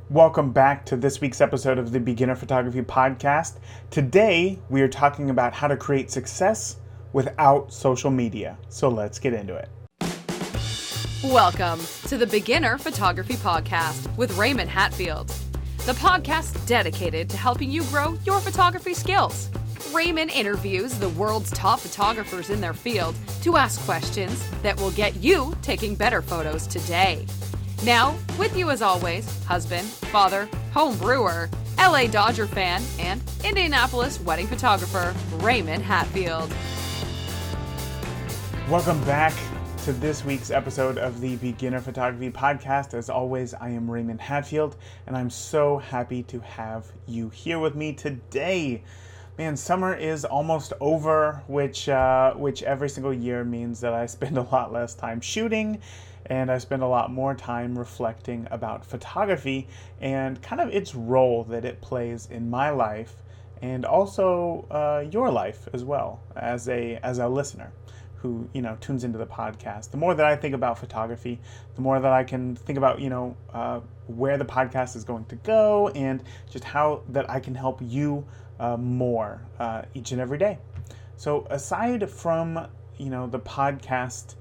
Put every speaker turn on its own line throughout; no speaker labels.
Welcome back to this week's episode of the Beginner Photography Podcast. Today, we are talking about how to create success without social media. So let's get into it.
Welcome to the Beginner Photography Podcast with Raymond Hatfield, the podcast dedicated to helping you grow your photography skills. Raymond interviews the world's top photographers in their field to ask questions that will get you taking better photos today. Now, with you as always, husband, father, home brewer, LA Dodger fan, and Indianapolis wedding photographer, Raymond Hatfield.
Welcome back to this week's episode of the Beginner Photography Podcast. As always, I am Raymond Hatfield, and I'm so happy to have you here with me today. Man, summer is almost over, which every single year means that I spend a lot less time shooting, and I spend a lot more time reflecting about photography and kind of its role that it plays in my life, and also your life as well as a listener who tunes into the podcast. The more that I think about photography, the more that I can think about where the podcast is going to go, and just how that I can help you more each and every day. So aside from the podcast,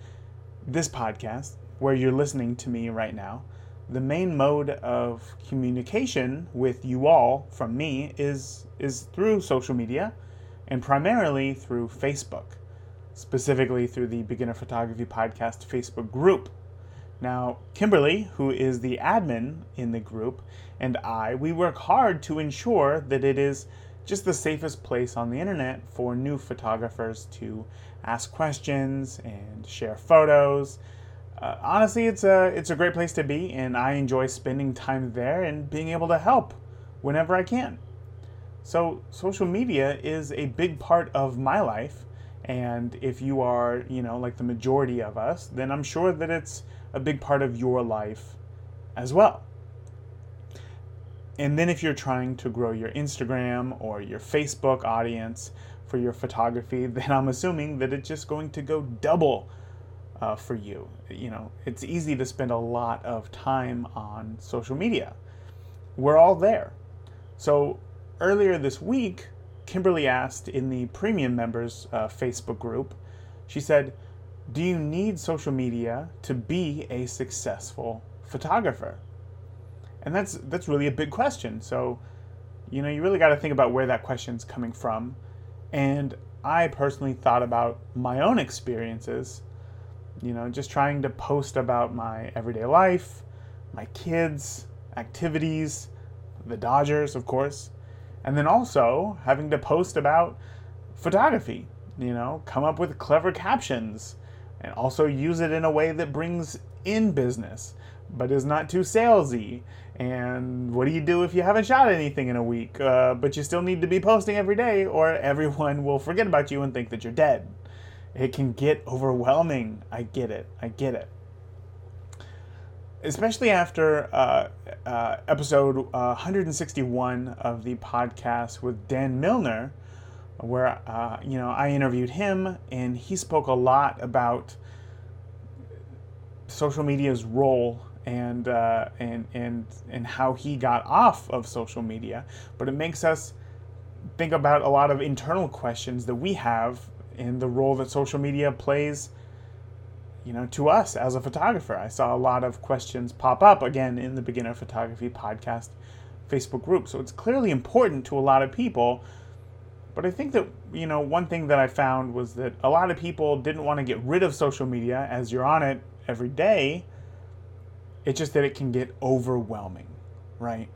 this podcast where you're listening to me right now, the main mode of communication with you all from me is through social media, and primarily through Facebook, specifically through the Beginner Photography Podcast Facebook group. Now, Kimberly, who is the admin in the group, and we work hard to ensure that it is just the safest place on the internet for new photographers to ask questions and share photos. Honestly, it's a great place to be, and I enjoy spending time there and being able to help whenever I can. So social media is a big part of my life, and if you are, like the majority of us, then I'm sure that it's a big part of your life as well. And then if you're trying to grow your Instagram or your Facebook audience for your photography, then I'm assuming that it's just going to go double for you. It's easy to spend a lot of time on social media. We're all there. So earlier this week, Kimberly asked in the premium members Facebook group, she said, "Do you need social media to be a successful photographer?" And that's really a big question. So, you really got to think about where that question's coming from. And I personally thought about my own experiences, just trying to post about my everyday life, my kids, activities, the Dodgers, of course, and then also having to post about photography, come up with clever captions, and also use it in a way that brings in business, but is not too salesy. And what do you do if you haven't shot anything in a week, but you still need to be posting every day, or everyone will forget about you and think that you're dead? It can get overwhelming. I get it. Especially after episode 161 of the podcast with Dan Milnor, where I interviewed him, and he spoke a lot about social media's role and how he got off of social media. But it makes us think about a lot of internal questions that we have in the role that social media plays, to us as a photographer. I saw a lot of questions pop up again in the Beginner Photography Podcast Facebook group. So it's clearly important to a lot of people. But I think that, one thing that I found was that a lot of people didn't want to get rid of social media as you're on it every day. It's just that it can get overwhelming, right?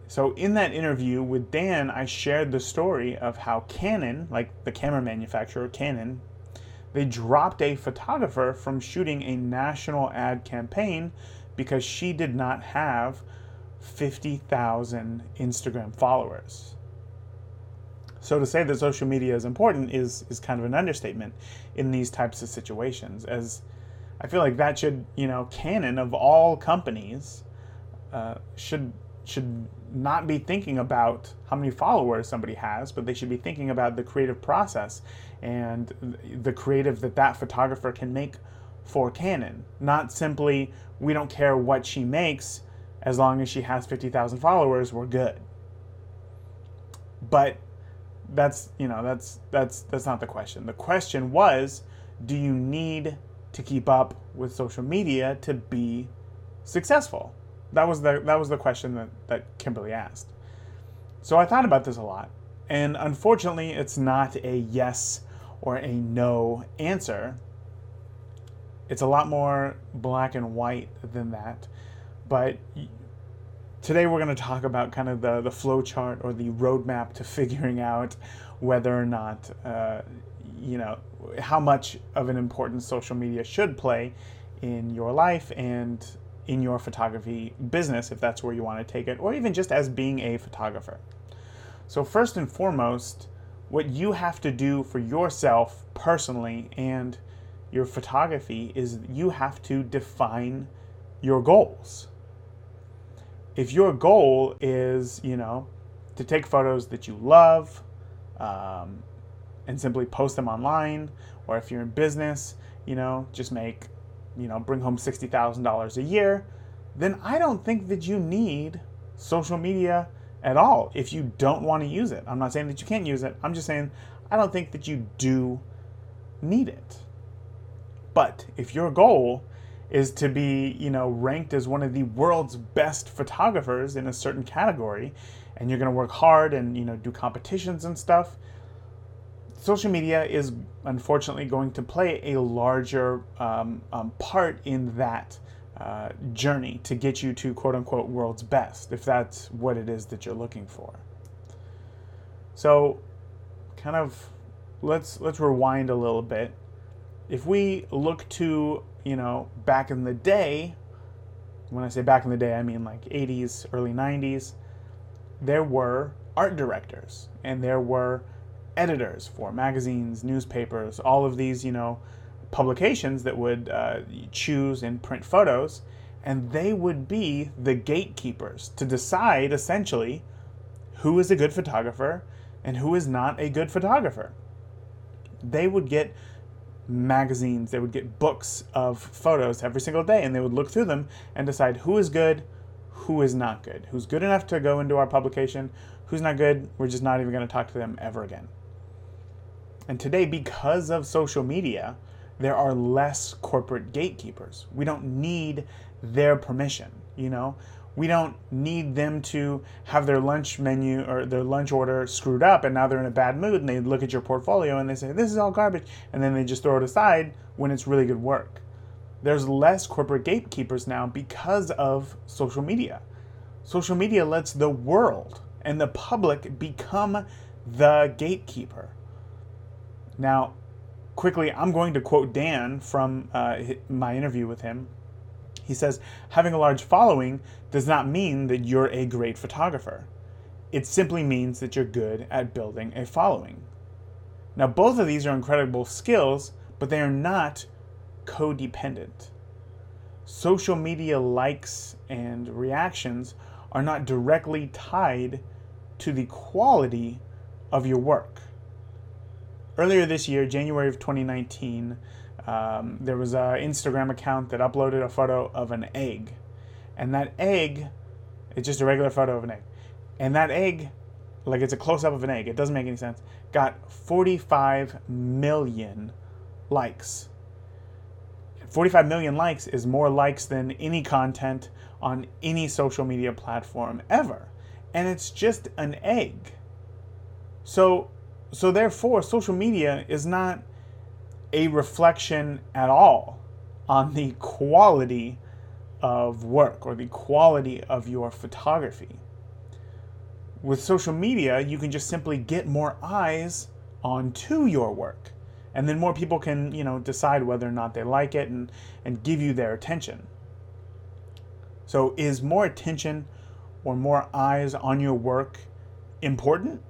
So in that interview with Dan, I shared the story of how Canon, like the camera manufacturer Canon, they dropped a photographer from shooting a national ad campaign because she did not have 50,000 Instagram followers. So to say that social media is important is kind of an understatement in these types of situations, as I feel like that should, Canon of all companies should not be thinking about how many followers somebody has, but they should be thinking about the creative process and the creative that photographer can make for Canon. Not simply, we don't care what she makes as long as she has 50,000 followers, we're good. But that's not the question. The question was, do you need to keep up with social media to be successful? That was the question that Kimberly asked. So I thought about this a lot, and unfortunately, it's not a yes or a no answer. It's a lot more black and white than that. But today we're going to talk about kind of the flow chart or the roadmap to figuring out whether or not, how much of an importance social media should play in your life and in your photography business, if that's where you want to take it, or even just as being a photographer. So first and foremost, what you have to do for yourself personally and your photography is you have to define your goals. If your goal is, to take photos that you love and simply post them online, or if you're in business, just make, bring home $60,000 a year, then I don't think that you need social media at all if you don't want to use it. I'm not saying that you can't use it. I'm just saying I don't think that you do need it. But if your goal is to be, ranked as one of the world's best photographers in a certain category, and you're going to work hard and, do competitions and stuff, social media is unfortunately going to play a larger part in that journey to get you to quote unquote world's best, if that's what it is that you're looking for. So kind of let's rewind a little bit. If we look to, back in the day, when I say back in the day, I mean like 80s, early 90s, there were art directors and there were editors for magazines, newspapers, all of these, publications that would choose and print photos, and they would be the gatekeepers to decide essentially who is a good photographer and who is not a good photographer. They would get magazines, they would get books of photos every single day, and they would look through them and decide who is good, who is not good, who's good enough to go into our publication, who's not good, we're just not even going to talk to them ever again. And today, because of social media, there are less corporate gatekeepers. We don't need their permission, We don't need them to have their lunch menu or their lunch order screwed up and now they're in a bad mood and they look at your portfolio and they say, this is all garbage, and then they just throw it aside when it's really good work. There's less corporate gatekeepers now because of social media. Social media lets the world and the public become the gatekeeper. Now, quickly, I'm going to quote Dan from my interview with him. He says, having a large following does not mean that you're a great photographer. It simply means that you're good at building a following. Now, both of these are incredible skills, but they are not codependent. Social media likes and reactions are not directly tied to the quality of your work. Earlier this year, January of 2019, there was an Instagram account that uploaded a photo of an egg. And that egg, it's just a regular photo of an egg. And that egg, like it's a close-up of an egg, it doesn't make any sense, got 45 million likes. 45 million likes is more likes than any content on any social media platform ever. And it's just an egg. So therefore, social media is not a reflection at all on the quality of work or the quality of your photography. With social media, you can just simply get more eyes onto your work. And then more people can, decide whether or not they like it and give you their attention. So is more attention or more eyes on your work important?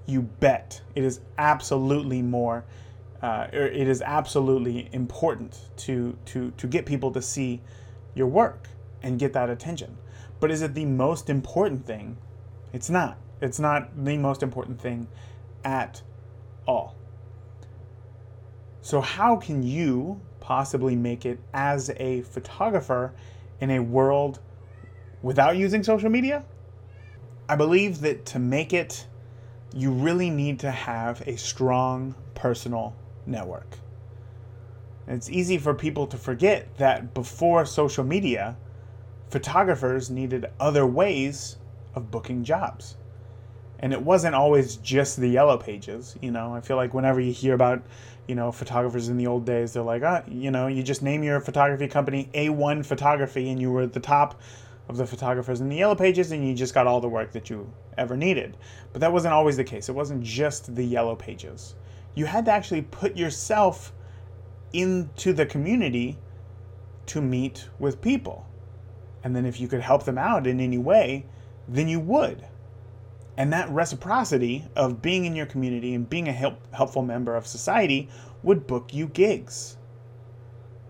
You bet. It is absolutely it is absolutely important to get people to see your work and get that attention. But is it the most important thing? It's not. It's not the most important thing at all. So how can you possibly make it as a photographer in a world without using social media? I believe that to make it, you really need to have a strong personal network. And it's easy for people to forget that before social media, photographers needed other ways of booking jobs. And it wasn't always just the yellow pages. I feel like whenever you hear about, photographers in the old days, they're like, you just name your photography company A1 Photography and you were at the top of the photographers in the yellow pages and you just got all the work that you ever needed. But that wasn't always the case. It wasn't just the yellow pages. You had to actually put yourself into the community to meet with people. And then if you could help them out in any way, then you would. And that reciprocity of being in your community and being a helpful member of society would book you gigs.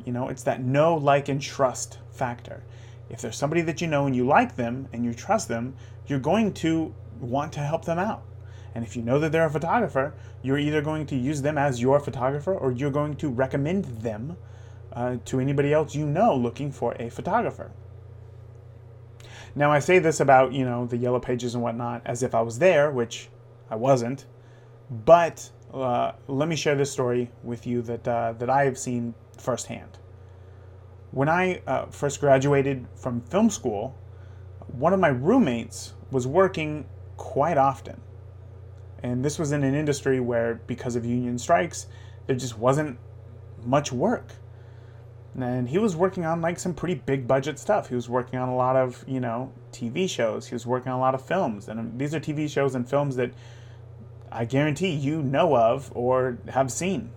It's that know, like, and trust factor. If there's somebody that you know and you like them and you trust them, you're going to want to help them out. And if you know that they're a photographer, you're either going to use them as your photographer or you're going to recommend them to anybody else looking for a photographer. Now, I say this about, the yellow pages and whatnot as if I was there, which I wasn't. But let me share this story with you that I have seen firsthand. When I first graduated from film school, one of my roommates was working quite often. And this was in an industry where, because of union strikes, there just wasn't much work. And he was working on some pretty big budget stuff. He was working on a lot of, TV shows. He was working on a lot of films. And these are TV shows and films that I guarantee you know of or have seen.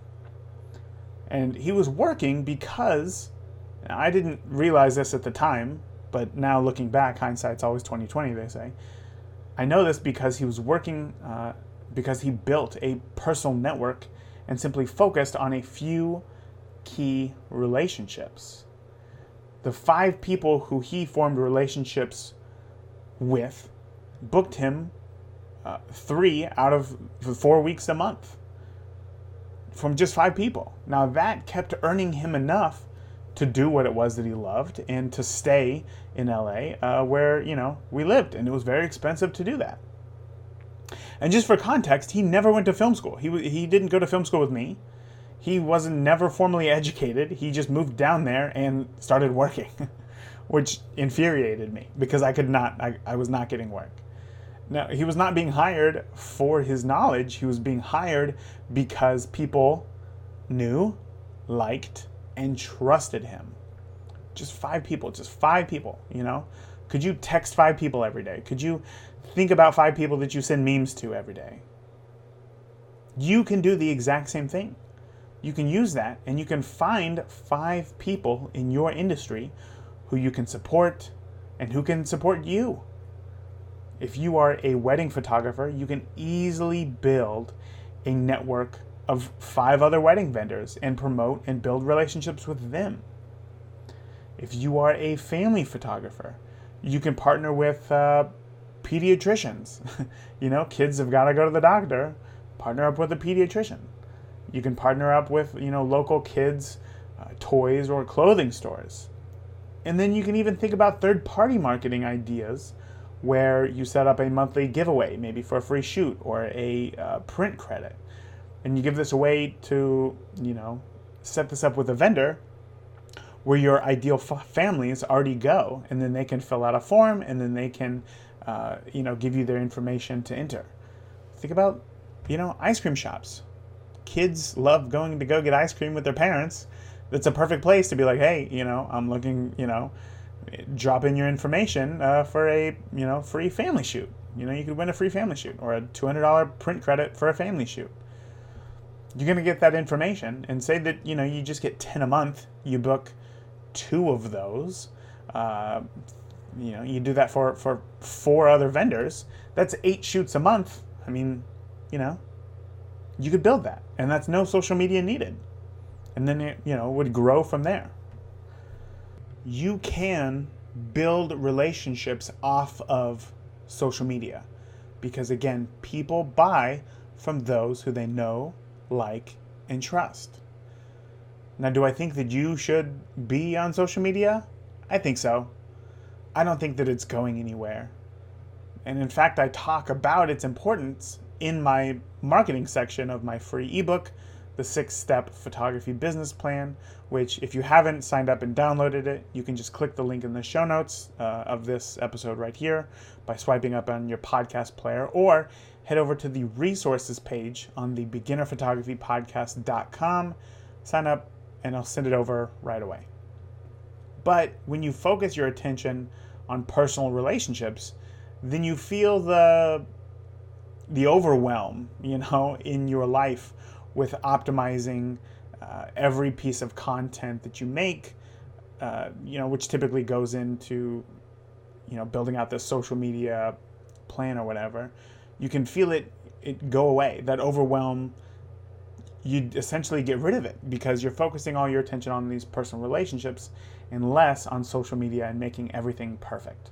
And he was working because, I didn't realize this at the time, but now looking back, hindsight's always 20/20, they say. I know this because he was working, because he built a personal network and simply focused on a few key relationships. The 5 people who he formed relationships with booked him 3 out of 4 weeks a month from just 5 people. Now that kept earning him enough to do what it was that he loved and to stay in LA where, we lived, and it was very expensive to do that. And just for context, he never went to film school. He didn't go to film school with me. He wasn't never formally educated. He just moved down there and started working, which infuriated me because I was not getting work. Now, he was not being hired for his knowledge. He was being hired because people knew, liked, and trusted him. Just 5 people, Could you text 5 people every day? Could you think about 5 people that you send memes to every day? You can do the exact same thing. You can use that and you can find 5 people in your industry who you can support and who can support you. If you are a wedding photographer, you can easily build a network of 5 other wedding vendors and promote and build relationships with them. If you are a family photographer, you can partner with pediatricians. Kids have got to go to the doctor. Partner up with a pediatrician. You can partner up with, local kids, toys or clothing stores. And then you can even think about third-party marketing ideas where you set up a monthly giveaway, maybe for a free shoot or a print credit. And you give this away to, set this up with a vendor where your ideal families already go, and then they can fill out a form, and then they can, give you their information to enter. Think about, ice cream shops. Kids love going to go get ice cream with their parents. That's a perfect place to be like, hey, I'm looking, drop in your information for a, free family shoot. You could win a free family shoot or a $200 print credit for a family shoot. You're going to get that information and say that, you just get 10 a month. You book 2 of those. You do that for 4 other vendors. That's 8 shoots a month. I mean, you could build that. And that's no social media needed. And then it, would grow from there. You can build relationships off of social media. Because again, people buy from those who they know, like, and trust. Now, do I think that you should be on social media? I think so. I don't think that it's going anywhere. And in fact, I talk about its importance in my marketing section of my free ebook, The 6-Step Photography Business Plan, which if you haven't signed up and downloaded it, you can just click the link in the show notes of this episode right here by swiping up on your podcast player, or head over to the resources page on the beginnerphotographypodcast.com, sign up, and I'll send it over right away. But when you focus your attention on personal relationships, then you feel the overwhelm, in your life with optimizing every piece of content that you make, which typically goes into, building out this social media plan or whatever. You can feel it go away. That overwhelm, you essentially get rid of it because you're focusing all your attention on these personal relationships and less on social media and making everything perfect.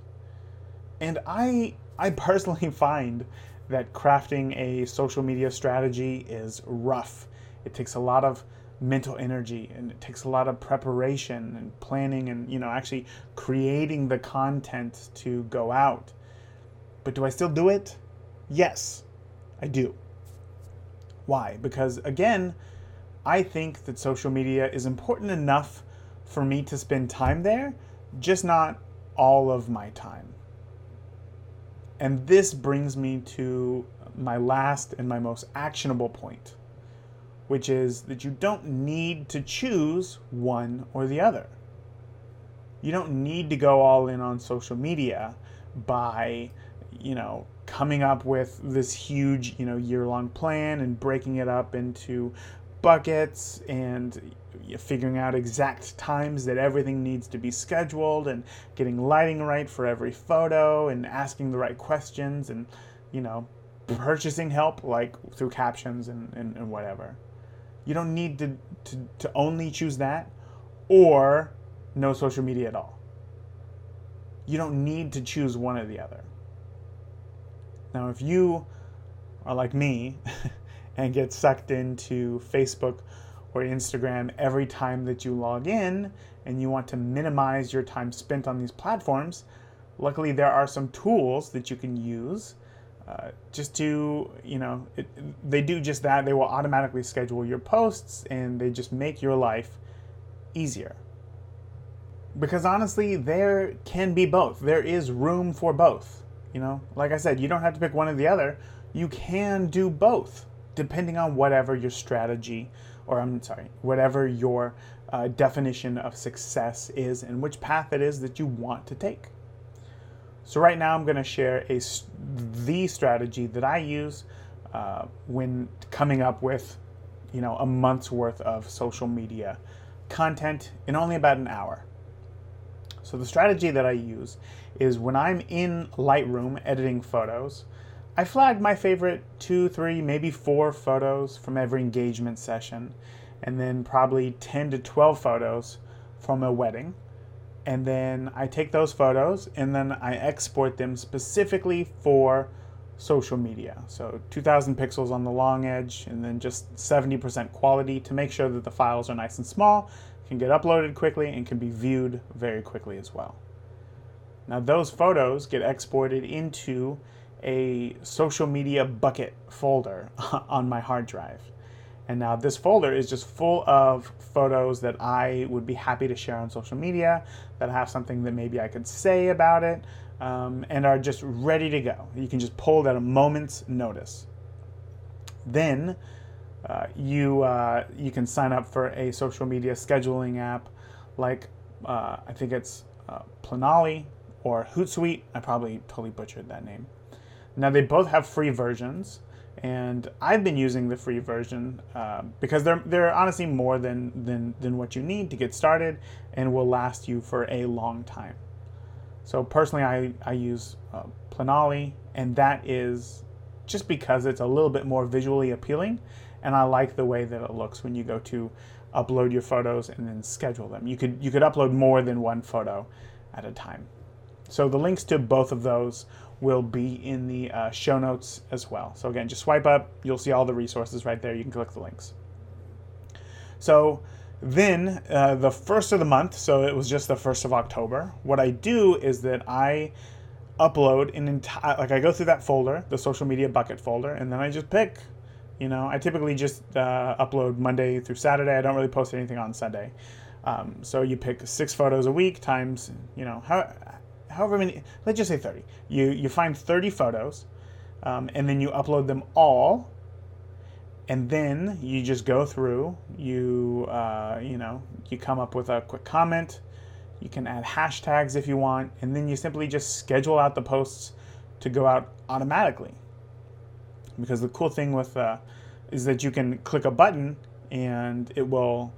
And I personally find that crafting a social media strategy is rough. It takes a lot of mental energy, and it takes a lot of preparation and planning and, actually creating the content to go out. But do I still do it? Yes, I do. Why? Because again, I think that social media is important enough for me to spend time there, just not all of my time. And this brings me to my last and my most actionable point, which is that you don't need to choose one or the other. You don't need to go all in on social media by, coming up with this huge, year-long plan and breaking it up into buckets and figuring out exact times that everything needs to be scheduled and getting lighting right for every photo and asking the right questions and, purchasing help like through captions and whatever. You don't need to only choose that or no social media at all. You don't need to choose one or the other. Now, if you are like me and get sucked into Facebook or Instagram every time that you log in and you want to minimize your time spent on these platforms, luckily there are some tools that you can use just to, they do just that. They will automatically schedule your posts and they just make your life easier. Because honestly, there can be both. There is room for both. Like I said, you don't have to pick one or the other. You can do both, depending on whatever your strategy, whatever your definition of success is and which path it is that you want to take. So right now I'm going to share the strategy that I use when coming up with, a month's worth of social media content in only about an hour. So the strategy that I use is when I'm in Lightroom editing photos, I flag my favorite 2, 3, maybe 4 photos from every engagement session, and then probably 10 to 12 photos from a wedding. And then I take those photos and then I export them specifically for social media. So 2000 pixels on the long edge and then just 70% quality to make sure that the files are nice and small, can get uploaded quickly, and can be viewed very quickly as well. Now those photos get exported into a social media bucket folder on my hard drive. And now this folder is just full of photos that I would be happy to share on social media, that have something that maybe I could say about it, and are just ready to go. You can just pull it at a moment's notice. Then you can sign up for a social media scheduling app like I think it's Planoly or Hootsuite. I probably totally butchered that name. Now they both have free versions, and I've been using the free version because they're honestly more than what you need to get started and will last you for a long time. So personally, I use Planoly, and that is just because it's a little bit more visually appealing, and I like the way that it looks when you go to upload your photos and then schedule them. You could upload more than one photo at a time. So the links to both of those will be in the show notes as well. So again, just swipe up, you'll see all the resources right there. You can click the links. So Then the first of the month, so it was just the 1st of October, what I do is that I upload an entire, like I go through that folder, the social media bucket folder, and then I just pick, I typically just upload Monday through Saturday. I don't really post anything on Sunday. So you pick 6 photos a week times, however many, let's just say 30. You find 30 photos, and then you upload them all. And then you just go through, you come up with a quick comment. You can add hashtags if you want, and then you simply just schedule out the posts to go out automatically. Because the cool thing with is that you can click a button and it will,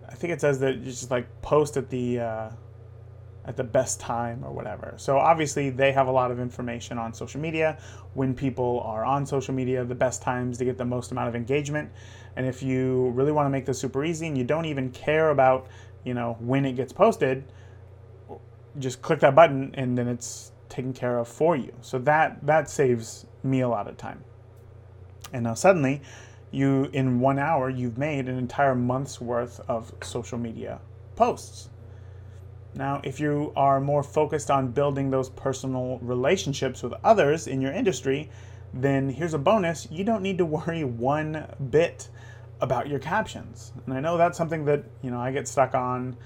I think it says that you just like post at the best time or whatever. So obviously they have a lot of information on social media, when people are on social media, the best times to get the most amount of engagement. And if you really want to make this super easy and you don't even care about, when it gets posted, just click that button and then it's taken care of for you. So that saves me a lot of time. And now suddenly in 1 hour, you've made an entire month's worth of social media posts. Now, if you are more focused on building those personal relationships with others in your industry, then here's a bonus. You don't need to worry one bit about your captions. And I know that's something that, I get stuck on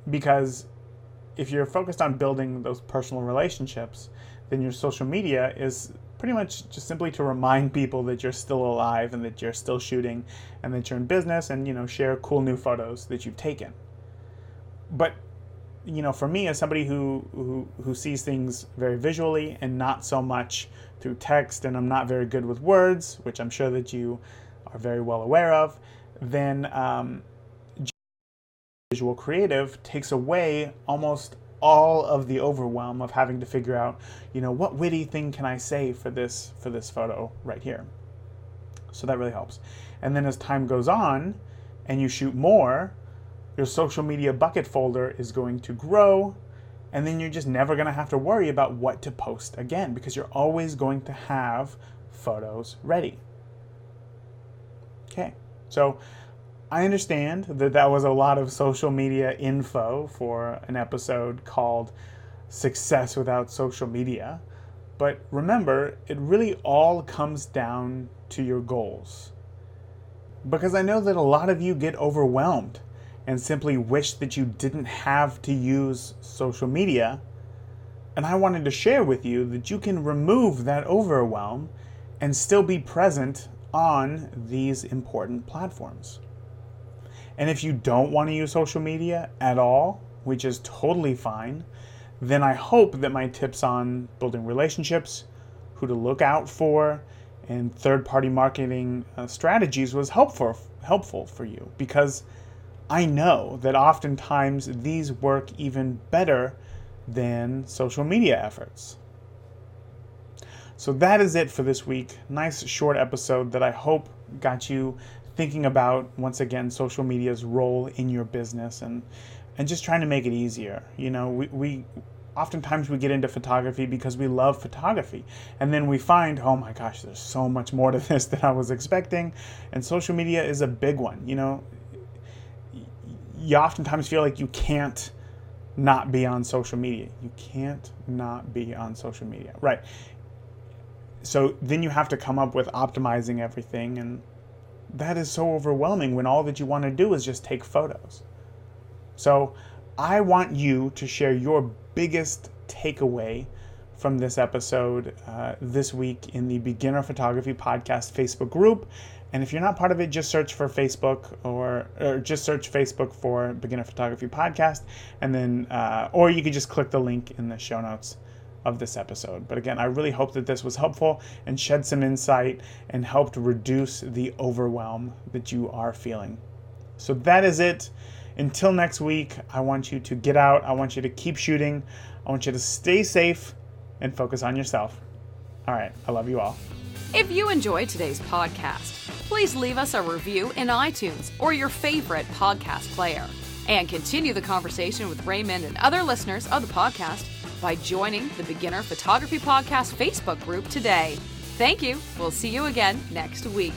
because if you're focused on building those personal relationships, then your social media is pretty much just simply to remind people that you're still alive and that you're still shooting and that you're in business and, share cool new photos that you've taken. But, for me as somebody who sees things very visually and not so much through text, and I'm not very good with words, which I'm sure that you are very well aware of, then visual creative takes away almost all of the overwhelm of having to figure out, what witty thing can I say for this photo right here. So that really helps. And then as time goes on and you shoot more, your social media bucket folder is going to grow, and then you're just never going to have to worry about what to post again because you're always going to have photos ready. Okay, so I understand that was a lot of social media info for an episode called Success Without Social Media, but remember, it really all comes down to your goals. Because I know that a lot of you get overwhelmed and simply wish that you didn't have to use social media. And I wanted to share with you that you can remove that overwhelm and still be present on these important platforms. And if you don't want to use social media at all, which is totally fine, then I hope that my tips on building relationships, who to look out for, and third-party marketing strategies was helpful for you, because I know that oftentimes these work even better than social media efforts. So that is it for this week. Nice short episode that I hope got you thinking about, once again, social media's role in your business and just trying to make it easier. We oftentimes we get into photography because we love photography, and then we find, oh my gosh, there's so much more to this than I was expecting, and social media is a big one. You oftentimes feel like you can't not be on social media. You can't not be on social media, right? So then you have to come up with optimizing everything, and that is so overwhelming when all that you want to do is just take photos. So I want you to share your biggest takeaway from this episode this week in the Beginner Photography Podcast Facebook group. And if you're not part of it, just search for Facebook or just search Facebook for Beginner Photography Podcast, and then or you could just click the link in the show notes of this episode. But again, I really hope that this was helpful and shed some insight and helped reduce the overwhelm that you are feeling. So that is it. Until next week, I want you to get out. I want you to keep shooting. I want you to stay safe and focus on yourself. All right. I love you all.
If you enjoyed today's podcast, please leave us a review in iTunes or your favorite podcast player. And continue the conversation with Raymond and other listeners of the podcast by joining the Beginner Photography Podcast Facebook group today. Thank you. We'll see you again next week.